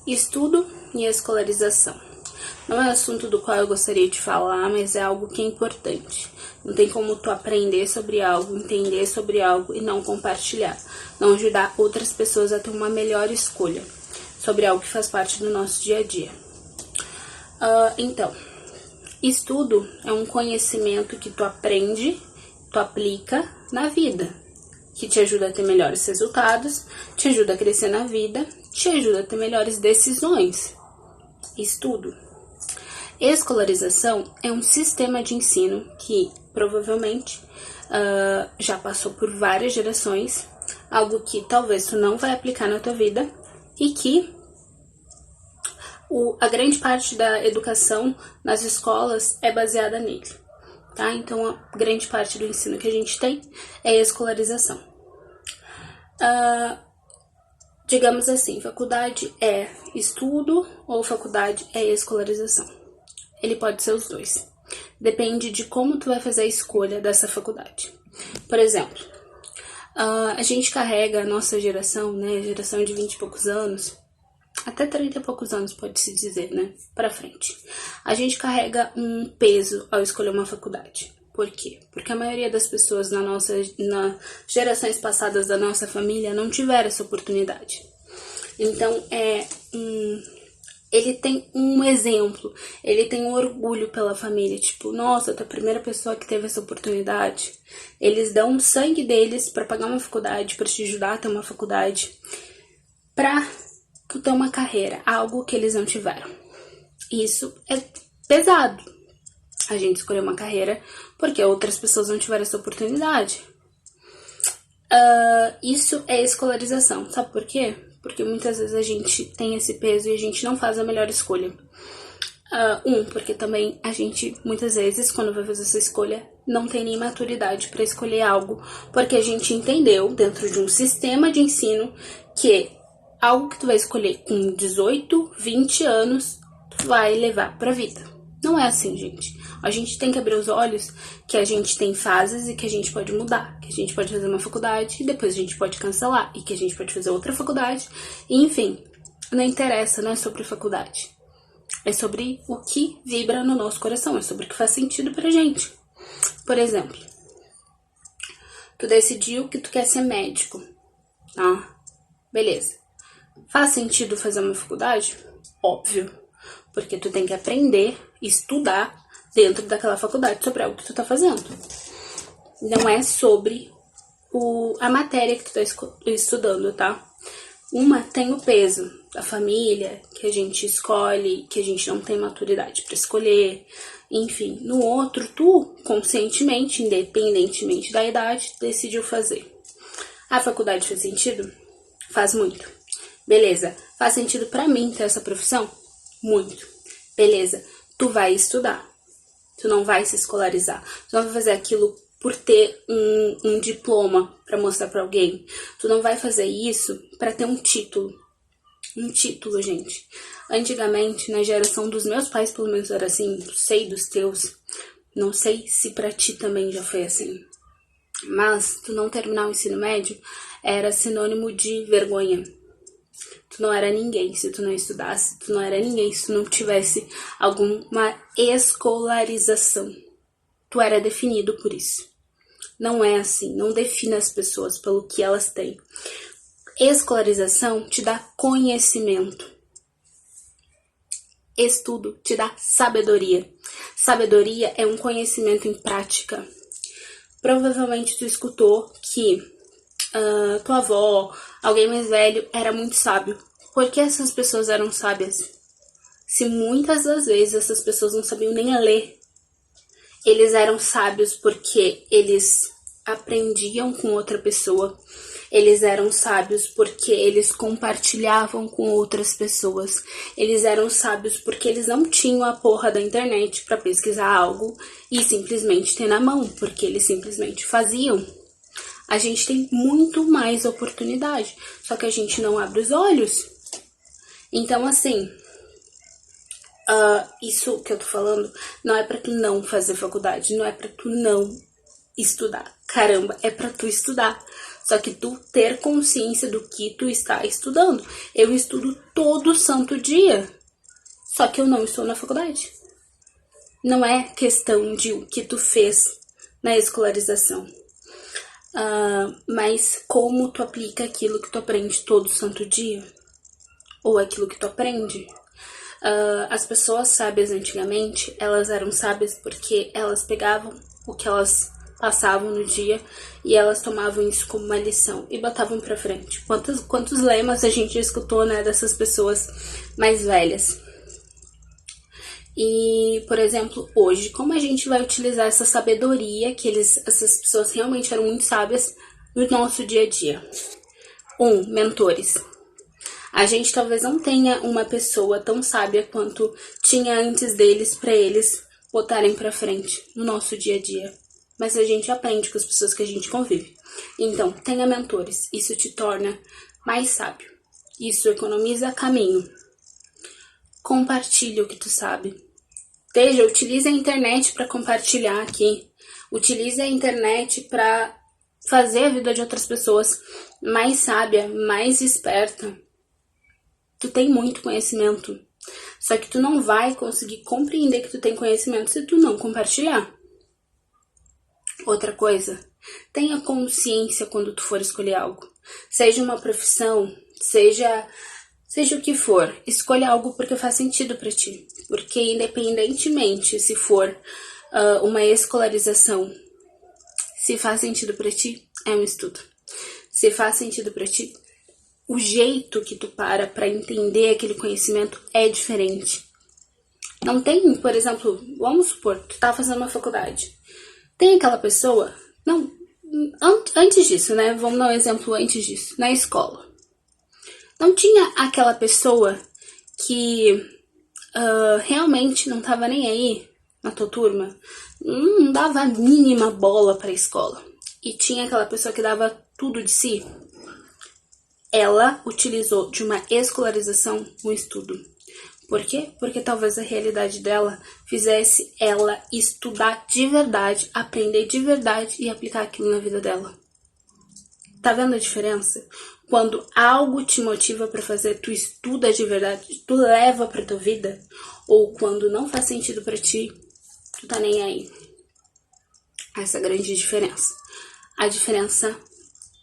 Estudo e escolarização. Não é assunto do qual eu gostaria de falar, mas é algo que é importante. Não tem como tu aprender sobre algo, entender sobre algo e não compartilhar. Não ajudar outras pessoas a ter uma melhor escolha sobre algo que faz parte do nosso dia a dia. Então, estudo é um conhecimento que tu aprende, tu aplica na vida, que te ajuda a ter melhores resultados, te ajuda a crescer na vida, te ajuda a ter melhores decisões. Estudo. Escolarização é um sistema de ensino que provavelmente já passou por várias gerações, algo que talvez tu não vai aplicar na tua vida e que a grande parte da educação nas escolas é baseada nele, tá? Então, a grande parte do ensino que a gente tem é a escolarização. Digamos assim, faculdade é estudo ou faculdade é escolarização. Ele pode ser os dois. Depende de como tu vai fazer a escolha dessa faculdade. Por exemplo, a gente carrega a nossa geração, né? Geração de 20 e poucos anos, até 30 e poucos anos pode-se dizer, né? Pra frente. A gente carrega um peso ao escolher uma faculdade. Por quê? Porque a maioria das pessoas nas gerações passadas da nossa família não tiveram essa oportunidade. Então, ele tem um exemplo, ele tem um orgulho pela família, tipo, nossa, tu é a primeira pessoa que teve essa oportunidade. Eles dão o sangue deles pra pagar uma faculdade, pra te ajudar a ter uma faculdade, pra tu ter uma carreira, algo que eles não tiveram. Isso é pesado, a gente escolher uma carreira porque outras pessoas não tiveram essa oportunidade. Isso é escolarização, sabe por quê? Porque muitas vezes a gente tem esse peso e a gente não faz a melhor escolha. Porque também a gente, muitas vezes, quando vai fazer essa escolha, não tem nem maturidade para escolher algo, porque a gente entendeu, dentro de um sistema de ensino, que algo que tu vai escolher com 18, 20 anos, tu vai levar pra vida. Não é assim, gente. A gente tem que abrir os olhos que a gente tem fases e que a gente pode mudar, que a gente pode fazer uma faculdade e depois a gente pode cancelar, e que a gente pode fazer outra faculdade, e, enfim, não interessa, não é sobre faculdade. É sobre o que vibra no nosso coração, é sobre o que faz sentido pra gente. Por exemplo, tu decidiu que tu quer ser médico, tá? Beleza. Faz sentido fazer uma faculdade? Óbvio. Porque tu tem que aprender, estudar dentro daquela faculdade sobre algo que tu tá fazendo. Não é sobre a matéria que tu tá estudando, tá? Uma tem o peso da família, que a gente escolhe, que a gente não tem maturidade pra escolher. Enfim, no outro, tu, conscientemente, independentemente da idade, decidiu fazer. A faculdade faz sentido? Faz muito. Beleza. Faz sentido pra mim ter essa profissão? Muito. Beleza. Tu vai estudar. Tu não vai se escolarizar. Tu não vai fazer aquilo por ter um diploma pra mostrar pra alguém. Tu não vai fazer isso pra ter um título. Um título, gente. Antigamente, na geração dos meus pais, pelo menos era assim, não sei dos teus. Não sei se pra ti também já foi assim. Mas tu não terminar o ensino médio era sinônimo de vergonha. Tu não era ninguém se tu não estudasse, tu não era ninguém se tu não tivesse alguma escolarização. Tu era definido por isso. Não é assim, não defina as pessoas pelo que elas têm. Escolarização te dá conhecimento. Estudo te dá sabedoria. Sabedoria é um conhecimento em prática. Provavelmente tu escutou que tua avó, alguém mais velho, era muito sábio. Por que essas pessoas eram sábias? Se muitas das vezes essas pessoas não sabiam nem ler, eles eram sábios porque eles aprendiam com outra pessoa. Eles eram sábios porque eles compartilhavam com outras pessoas. Eles eram sábios porque eles não tinham a porra da internet para pesquisar algo e simplesmente ter na mão, porque eles simplesmente faziam. A gente tem muito mais oportunidade, só que a gente não abre os olhos. Então, assim, isso que eu tô falando não é pra tu não fazer faculdade, não é pra tu não estudar. Caramba, é pra tu estudar. Só que tu ter consciência do que tu está estudando. Eu estudo todo santo dia, só que eu não estou na faculdade. Não é questão de o que tu fez na escolarização, mas como tu aplica aquilo que tu aprende todo santo dia, ou aquilo que tu aprende. As pessoas sábias antigamente, elas eram sábias porque elas pegavam o que elas passavam no dia e elas tomavam isso como uma lição e botavam pra frente. Quantos lemas a gente escutou, né, dessas pessoas mais velhas. E, por exemplo, hoje, como a gente vai utilizar essa sabedoria, que essas pessoas realmente eram muito sábias no nosso dia a dia? Mentores. A gente talvez não tenha uma pessoa tão sábia quanto tinha antes deles para eles botarem pra frente no nosso dia a dia. Mas a gente aprende com as pessoas que a gente convive. Então, tenha mentores. Isso te torna mais sábio. Isso economiza caminho. Compartilhe o que tu sabe. Utilize a internet para compartilhar aqui. Utilize a internet para fazer a vida de outras pessoas mais sábia, mais esperta. Tu tem muito conhecimento. Só que tu não vai conseguir compreender que tu tem conhecimento se tu não compartilhar. Outra coisa, tenha consciência quando tu for escolher algo. Seja uma profissão, seja o que for, escolha algo porque faz sentido para ti. Porque independentemente se for uma escolarização, se faz sentido para ti, é um estudo. Se faz sentido para ti, o jeito que tu para entender aquele conhecimento é diferente. Não tem, por exemplo, vamos supor, tu tá fazendo uma faculdade. Tem aquela pessoa, não, antes disso, né? Vamos dar um exemplo antes disso, na escola. Não tinha aquela pessoa que realmente não tava nem aí na tua turma, não dava a mínima bola pra escola. E tinha aquela pessoa que dava tudo de si. Ela utilizou de uma escolarização um estudo. Por quê? Porque talvez a realidade dela fizesse ela estudar de verdade, aprender de verdade e aplicar aquilo na vida dela. Tá vendo a diferença? Quando algo te motiva pra fazer, tu estuda de verdade, tu leva pra tua vida. Ou quando não faz sentido pra ti, tu tá nem aí. Essa é a grande diferença. A diferença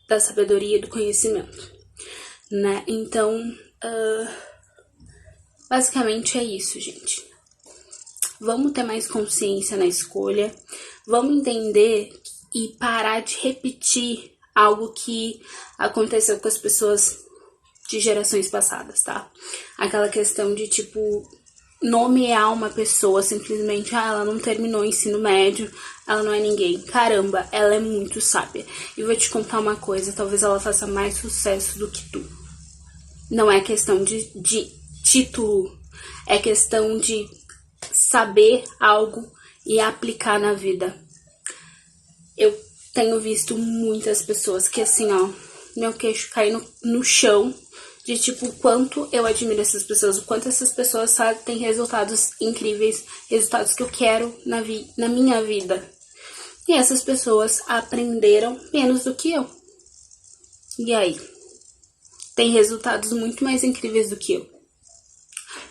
da sabedoria e do conhecimento, né? Então, basicamente é isso, gente. Vamos ter mais consciência na escolha. Vamos entender e parar de repetir algo que aconteceu com as pessoas de gerações passadas, tá? Aquela questão de, tipo, nomear uma pessoa simplesmente, ela não terminou o ensino médio, ela não é ninguém. Caramba, ela é muito sábia. E vou te contar uma coisa, talvez ela faça mais sucesso do que tu. Não é questão de título, é questão de saber algo e aplicar na vida. Eu tenho visto muitas pessoas que assim, meu queixo cai no chão de tipo, o quanto eu admiro essas pessoas, o quanto essas pessoas têm resultados incríveis, resultados que eu quero na minha vida. E essas pessoas aprenderam menos do que eu. E aí? Tem resultados muito mais incríveis do que eu.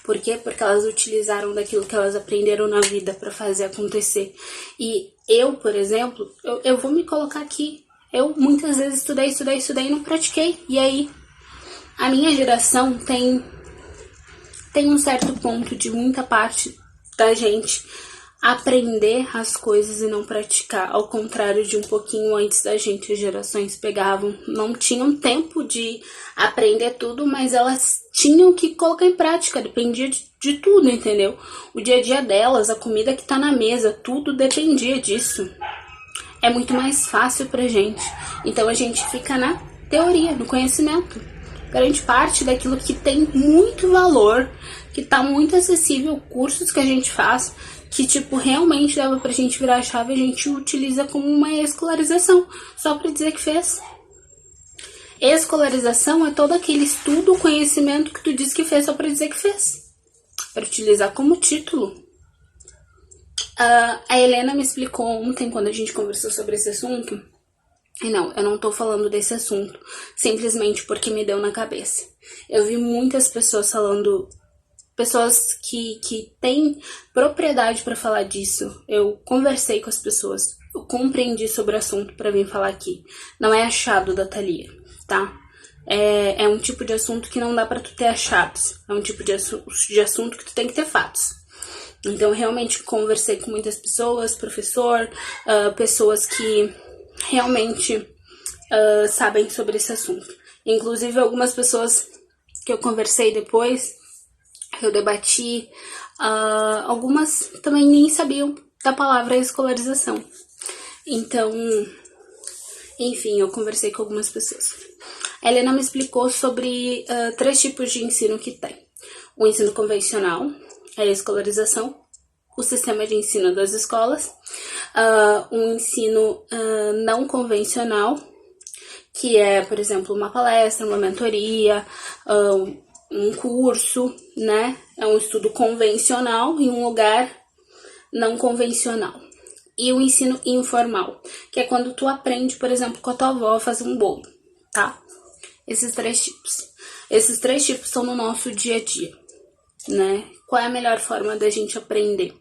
Por quê? Porque elas utilizaram daquilo que elas aprenderam na vida para fazer acontecer. E eu, por exemplo, eu vou me colocar aqui. Eu muitas vezes estudei e não pratiquei. E aí, a minha geração tem um certo ponto de muita parte da gente aprender as coisas e não praticar. Ao contrário de um pouquinho antes da gente, as gerações pegavam, não tinham tempo de aprender tudo, mas elas tinham que colocar em prática, dependia de tudo, entendeu? O dia a dia delas, a comida que tá na mesa, tudo dependia disso. É muito mais fácil pra gente. Então a gente fica na teoria, no conhecimento. Grande parte daquilo que tem muito valor, que tá muito acessível, cursos que a gente faz, que tipo, realmente dava pra gente virar a chave, a gente utiliza como uma escolarização, só pra dizer que fez. Escolarização é todo aquele estudo, conhecimento que tu diz que fez só pra dizer que fez. Para utilizar como título. A Helena me explicou ontem, quando a gente conversou sobre esse assunto, E não, eu não tô falando desse assunto simplesmente porque me deu na cabeça. Eu vi muitas pessoas falando, pessoas que têm propriedade para falar disso. Eu conversei com as pessoas, eu compreendi sobre o assunto para vir falar aqui. Não é achado da Thalia, tá? É um tipo de assunto que não dá pra tu ter achados. É um tipo de assunto que tu tem que ter fatos. Então, realmente conversei com muitas pessoas, professor, pessoas que realmente sabem sobre esse assunto. Inclusive, algumas pessoas que eu conversei depois, que eu debati, algumas também nem sabiam da palavra escolarização. Então, enfim, eu conversei com algumas pessoas. A Helena me explicou sobre 3 tipos de ensino que tem. O ensino convencional, a escolarização, o sistema de ensino das escolas, um ensino não convencional, que é, por exemplo, uma palestra, uma mentoria, um curso, né? É um estudo convencional em um lugar não convencional. E o ensino informal, que é quando tu aprende, por exemplo, com a tua avó a fazer um bolo, tá? Esses 3 tipos. Esses 3 tipos estão no nosso dia a dia, né? Qual é a melhor forma da gente aprender?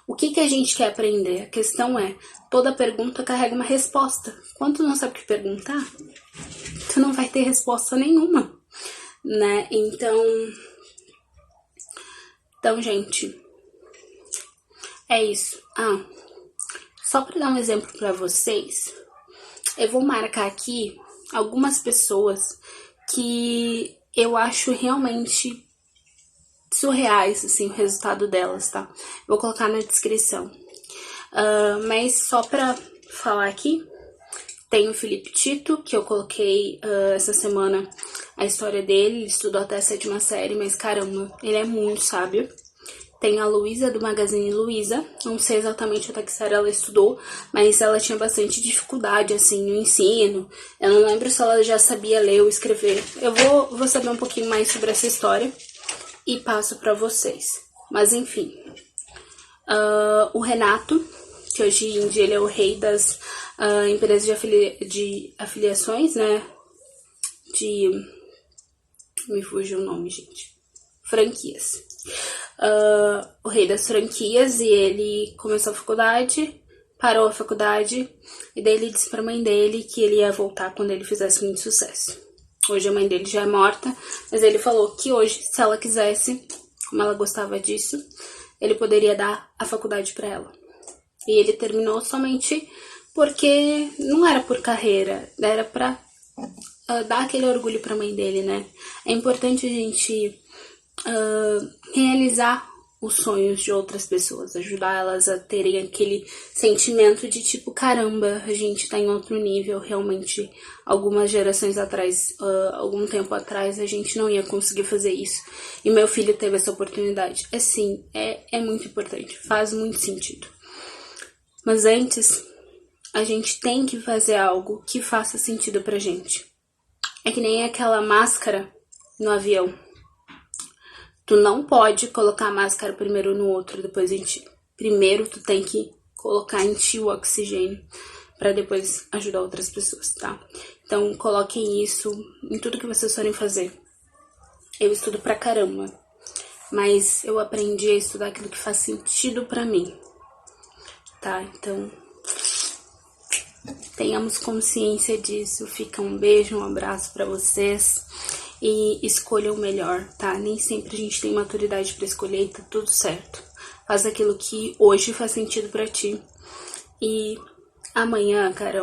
O que a gente quer aprender? A questão é, toda pergunta carrega uma resposta. Quando tu não sabe o que perguntar, tu não vai ter resposta nenhuma, né? Então, gente, é isso. Só para dar um exemplo para vocês, eu vou marcar aqui algumas pessoas que eu acho realmente surreais, assim, o resultado delas, tá? Vou colocar na descrição. Mas só pra falar aqui, tem o Felipe Tito, que eu coloquei essa semana a história dele. Ele estudou até a 7ª série, mas caramba, ele é muito sábio. Tem a Luísa, do Magazine Luiza. Não sei exatamente até que série ela estudou, mas ela tinha bastante dificuldade, assim, no ensino. Eu não lembro se ela já sabia ler ou escrever. Eu vou saber um pouquinho mais sobre essa história e passo pra vocês. Mas, enfim. O Renato, que hoje em dia ele é o rei das empresas de afiliações, né? Me fugiu o nome, gente. Franquias. O rei das franquias, e ele começou a faculdade, parou a faculdade, e daí ele disse pra mãe dele que ele ia voltar quando ele fizesse muito sucesso. Hoje a mãe dele já é morta, mas ele falou que hoje, se ela quisesse, como ela gostava disso, ele poderia dar a faculdade pra ela. E ele terminou somente porque não era por carreira, era pra dar aquele orgulho pra mãe dele, né? É importante a gente realizar os sonhos de outras pessoas, ajudar elas a terem aquele sentimento de tipo, caramba, a gente tá em outro nível. Realmente, algumas gerações atrás, algum tempo atrás, a gente não ia conseguir fazer isso, e meu filho teve essa oportunidade. Sim, é muito importante, faz muito sentido. Mas antes, a gente tem que fazer algo que faça sentido pra gente. É que nem aquela máscara no avião. Tu não pode colocar a máscara primeiro no outro, depois em ti. Primeiro tu tem que colocar em ti o oxigênio para depois ajudar outras pessoas, tá? Então coloquem isso em tudo que vocês forem fazer. Eu estudo pra caramba, mas eu aprendi a estudar aquilo que faz sentido pra mim, tá? Então tenhamos consciência disso. Fica um beijo, um abraço pra vocês. E escolha o melhor, tá? Nem sempre a gente tem maturidade pra escolher e tá tudo certo. Faz aquilo que hoje faz sentido pra ti. E amanhã, caramba,